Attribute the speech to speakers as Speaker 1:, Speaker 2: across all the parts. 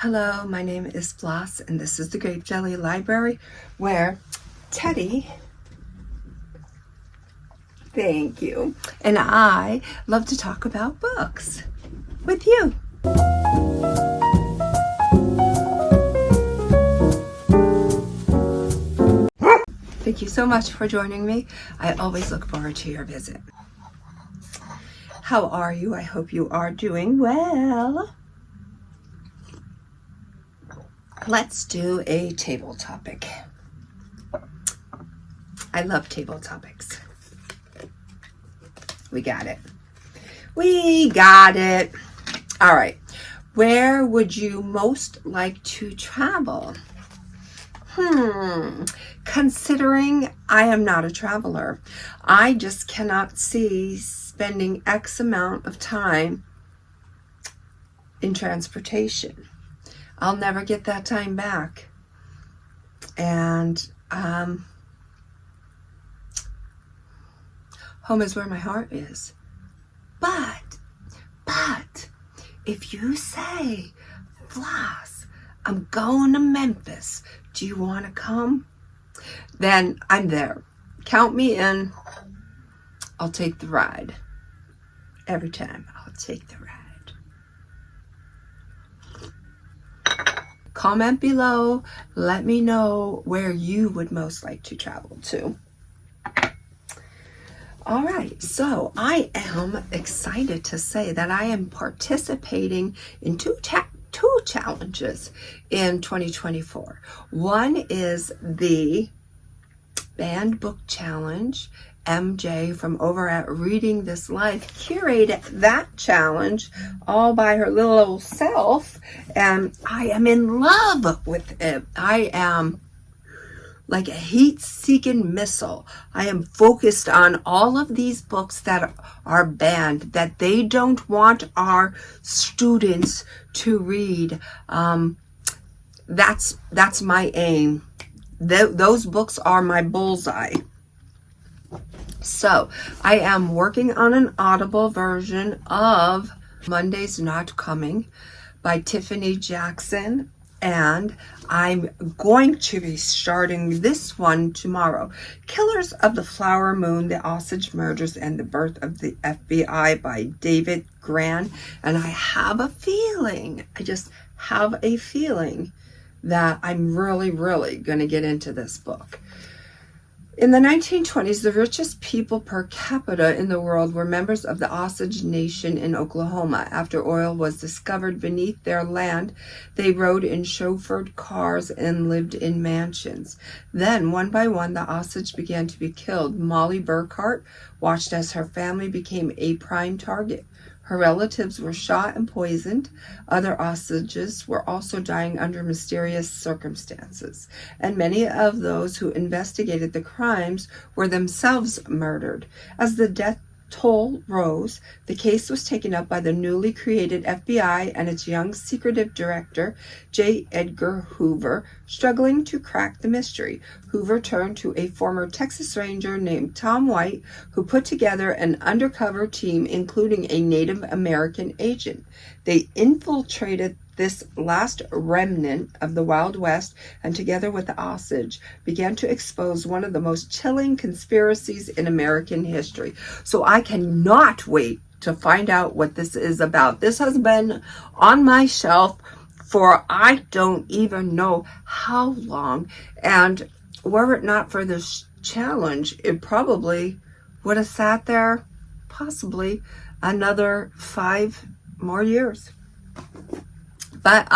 Speaker 1: Hello, my name is Floss, and this is the Grape Jelly Library, where Teddy, thank you, and I love to talk about books with you. Thank you so much for joining me. I always look forward to your visit. How are you? I hope you are doing well. Let's do a table topic. I love table topics. We got it. We got it. All right. Where would you most like to travel? Considering I am not a traveler, I just cannot see spending X amount of time in transportation. I'll never get that time back. And home is where my heart is. But if you say, Floss, I'm going to Memphis, do you want to come? Then I'm there. Count me in. I'll take the ride. Every time I'll take the ride. Comment below. Let me know where you would most like to travel to. All right, so I am excited to say that I am participating in two challenges in 2024. One is the Banned Book Challenge. MJ from over at Reading This Life curated that challenge all by her little old self, and I am in love with it. I am like a heat-seeking missile. I am focused on all of these books that are banned, that they don't want our students to read. That's my aim. Those books are my bullseye. So I am working on an Audible version of Monday's Not Coming by Tiffany Jackson, and I'm going to be starting this one tomorrow. Killers of the Flower Moon, The Osage Murders, and the Birth of the FBI by David Grann. And I have a feeling, I just have a feeling that I'm really going to get into this book. In the 1920s, the richest people per capita in the world were members of the Osage Nation in Oklahoma. After oil was discovered beneath their land, they rode in chauffeured cars and lived in mansions. Then, one by one, the Osage began to be killed. Molly Burkhart watched as her family became a prime target. Her relatives were shot and poisoned. Other Osages were also dying under mysterious circumstances. And many of those who investigated the crimes were themselves murdered. As the death toll rose, the case was taken up by the newly created FBI and its young secretive director, J. Edgar Hoover, struggling to crack the mystery. Hoover turned to a former Texas Ranger named Tom White, who put together an undercover team, including a Native American agent. They infiltrated this last remnant of the Wild West, and together with the Osage, began to expose one of the most chilling conspiracies in American history. So I cannot wait to find out what this is about. This has been on my shelf for I don't even know how long, and were it not for this challenge, it probably would have sat there possibly another 5 more years. But,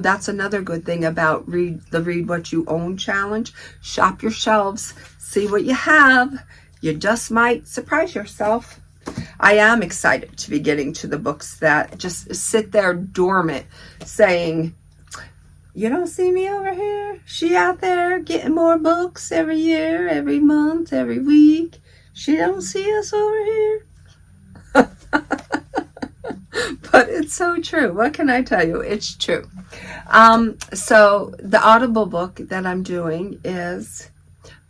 Speaker 1: that's another good thing about Read What You Own challenge. Shop your shelves. See what you have. You just might surprise yourself. I am excited to be getting to the books that just sit there dormant, saying, you don't see me over here? She out there getting more books every year, every month, every week. She don't see us over here. But it's so true. What can I tell you? It's true. So the Audible book that I'm doing is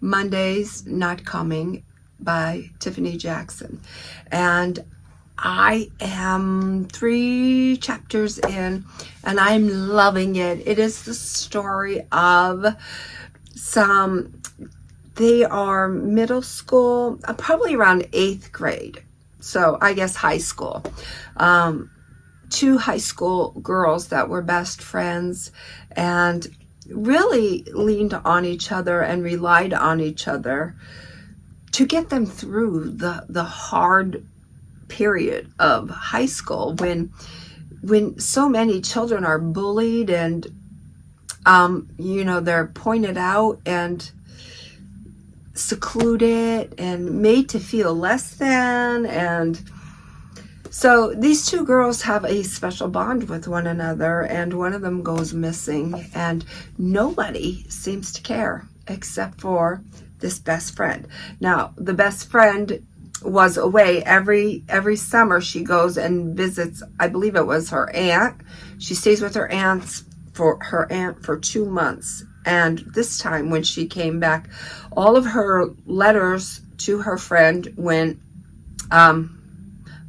Speaker 1: Monday's Not Coming by Tiffany Jackson. And I am 3 chapters in, and I'm loving it. It is the story of they are middle school, probably around 8th grade. So I guess high school. 2 high school girls that were best friends and really leaned on each other and relied on each other to get them through the hard period of high school when so many children are bullied and they're pointed out and secluded and made to feel less than. And so these 2 girls have a special bond with one another, and one of them goes missing, and nobody seems to care except for this best friend. Now, the best friend was away every summer. She goes and visits, I believe it was her aunt. She stays with her aunt for 2 months. And this time when she came back, all of her letters to her friend went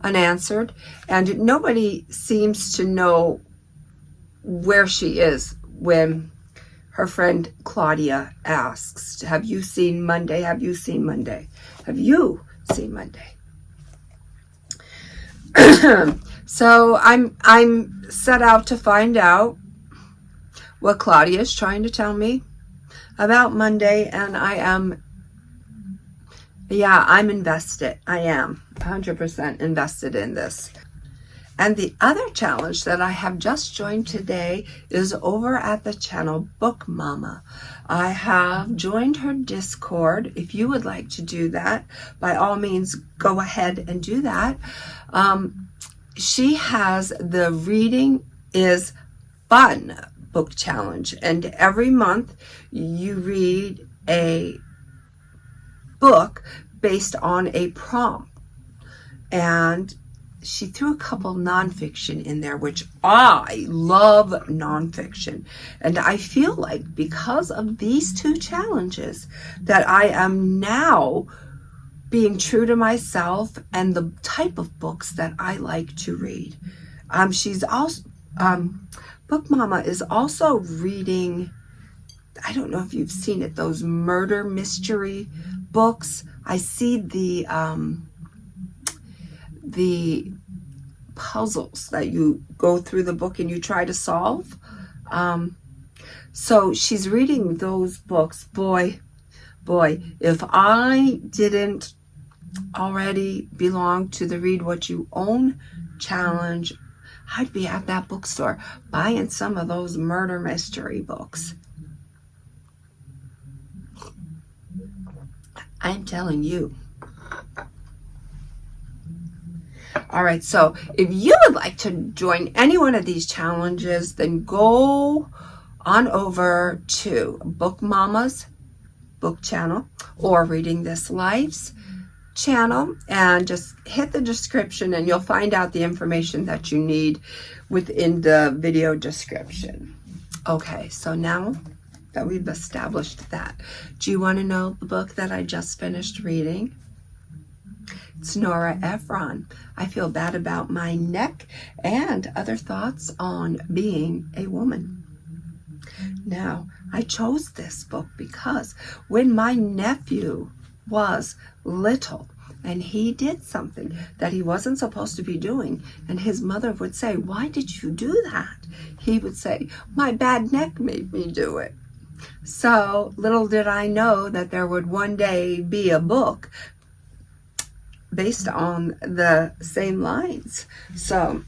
Speaker 1: unanswered, and nobody seems to know where she is when her friend Claudia asks, have you seen Monday? Have you seen Monday? Have you seen Monday? So I'm set out to find out what Claudia is trying to tell me about Monday, and I'm invested. I am 100% invested in this. And the other challenge that I have just joined today is over at the channel Book Mama. I have joined her Discord. If you would like to do that, by all means, go ahead and do that. She has the Reading is Fun book challenge, and every month you read a book based on a prompt. And she threw a couple nonfiction in there, which I love nonfiction. And I feel like because of these 2 challenges that I am now being true to myself and the type of books that I like to read. She's also, Book Mama is also reading, I don't know if you've seen it, those murder mystery books. I see the puzzles that you go through the book and you try to solve. So she's reading those books. Boy, if I didn't already belong to the Read What You Own challenge, I'd be at that bookstore buying some of those murder mystery books. I'm telling you. All right, so if you would like to join any one of these challenges, then go on over to Book Mama's book channel or Reading This Life's channel and just hit the description and you'll find out the information that you need within the video description. Okay, so now that we've established that, do you want to know the book that I just finished reading? It's Nora Ephron. I Feel Bad About My Neck and Other Thoughts on Being a Woman. Now, I chose this book because when my nephew was little and he did something that he wasn't supposed to be doing, and his mother would say, "Why did you do that?" He would say, "My bad neck made me do it." So little did I know that there would one day be a book based on the same lines. So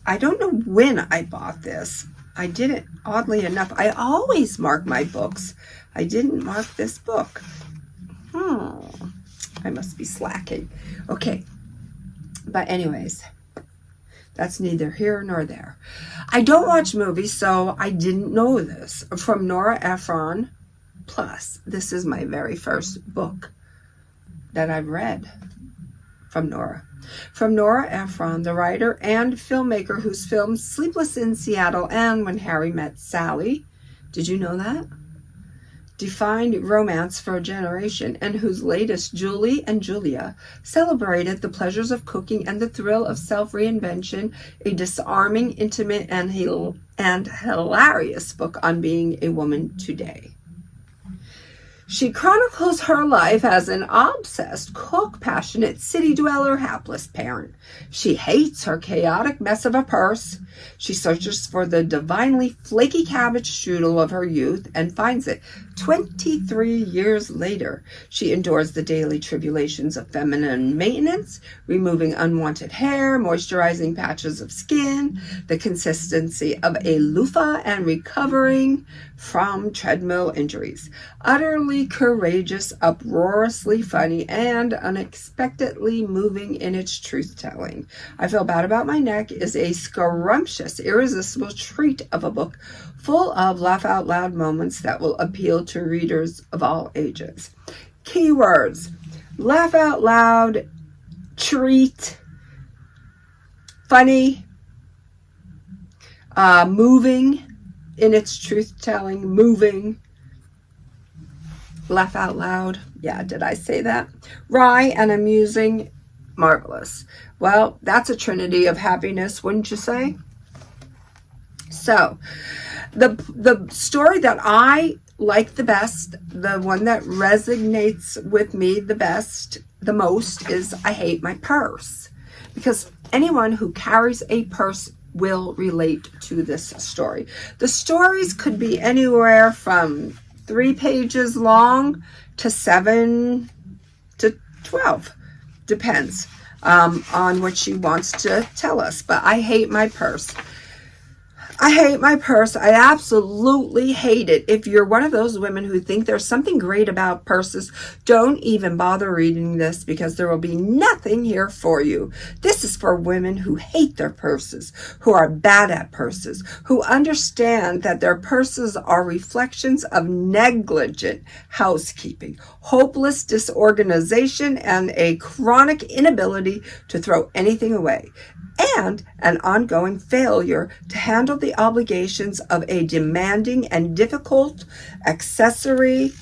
Speaker 1: I don't know when I bought this. I didn't, oddly enough, I always mark my books. I didn't mark this book. I must be slacking. Okay, but anyways, that's neither here nor there. I don't watch movies, so I didn't know this. From Nora Ephron, plus this is my very first book that I've read from Nora. From Nora Ephron, the writer and filmmaker whose films Sleepless in Seattle and When Harry Met Sally, did you know that? defined romance for a generation, and whose latest, Julie and Julia, celebrated the pleasures of cooking and the thrill of self-reinvention, a disarming, intimate, and hilarious book on being a woman today. She chronicles her life as an obsessed, cook-passionate, city-dweller, hapless parent. She hates her chaotic mess of a purse. She searches for the divinely flaky cabbage strudel of her youth and finds it 23 years later. She endures the daily tribulations of feminine maintenance, removing unwanted hair, moisturizing patches of skin, the consistency of a loofah, and recovering from treadmill injuries. Utterly courageous, uproariously funny, and unexpectedly moving in its truth-telling. I Feel Bad About My Neck is a scrumptious, irresistible treat of a book full of laugh-out-loud moments that will appeal to readers of all ages. Keywords: laugh out loud, treat, funny, moving in its truth-telling, moving, laugh out loud. Yeah, did I say that? Wry and amusing, marvelous. Well, that's a trinity of happiness, wouldn't you say? So, the story that I like the best, the one that resonates with me the most is I Hate My Purse. Because anyone who carries a purse will relate to this story. The stories could be anywhere from 3 pages long to 7 to 12. Depends on what she wants to tell us. But I hate my purse. I hate my purse. I absolutely hate it. If you're one of those women who think there's something great about purses, don't even bother reading this, because there will be nothing here for you. This is for women who hate their purses, who are bad at purses, who understand that their purses are reflections of negligent housekeeping, hopeless disorganization, and a chronic inability to throw anything away, and an ongoing failure to handle the obligations of a demanding and difficult accessory.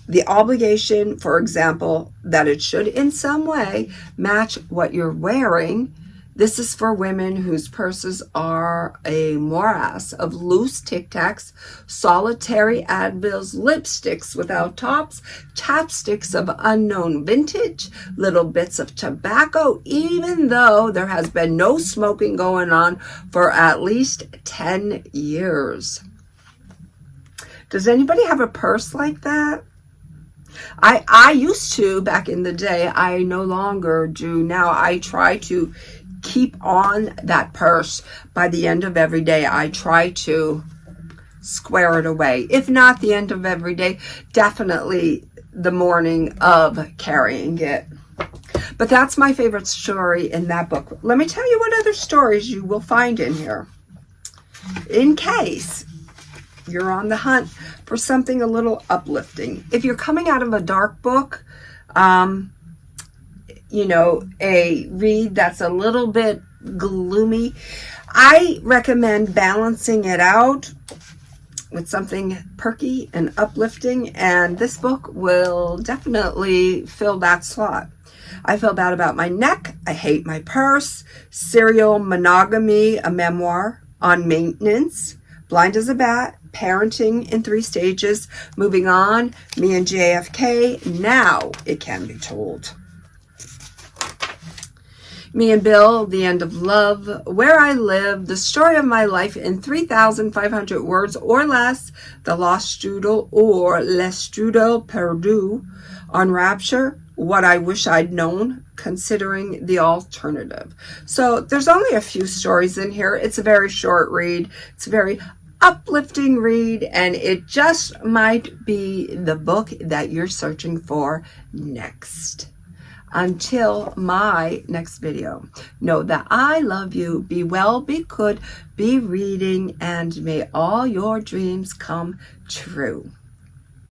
Speaker 1: The obligation, for example, that it should in some way match what you're wearing. This is for women whose purses are a morass of loose Tic Tacs, solitary Advils, lipsticks without tops, chapsticks of unknown vintage, little bits of tobacco, even though there has been no smoking going on for at least 10 years. Does anybody have a purse like that? I used to back in the day. I no longer do now. I try to keep on that purse. By the end of every day, I try to square it away. If not the end of every day, definitely the morning of carrying it. But that's my favorite story in that book. Let me tell you what other stories you will find in here, in case you're on the hunt for something a little uplifting. If you're coming out of a dark book, you know, a read that's a little bit gloomy, I recommend balancing it out with something perky and uplifting, and this book will definitely fill that slot. I Feel Bad About My Neck, I Hate My Purse, Serial Monogamy, a memoir on maintenance, Blind as a Bat, Parenting in 3 Stages, Moving On, Me and JFK, Now It Can Be Told. Me and Bill, The End of Love, Where I Live, The Story of My Life in 3,500 words or less, The Lost Strudel or Le Strudel Perdu, On Rapture, What I Wish I'd Known, Considering the Alternative. So there's only a few stories in here. It's a very short read. It's a very uplifting read, and it just might be the book that you're searching for next. Until my next video, know that I love you. Be well, be good, be reading, and may all your dreams come true.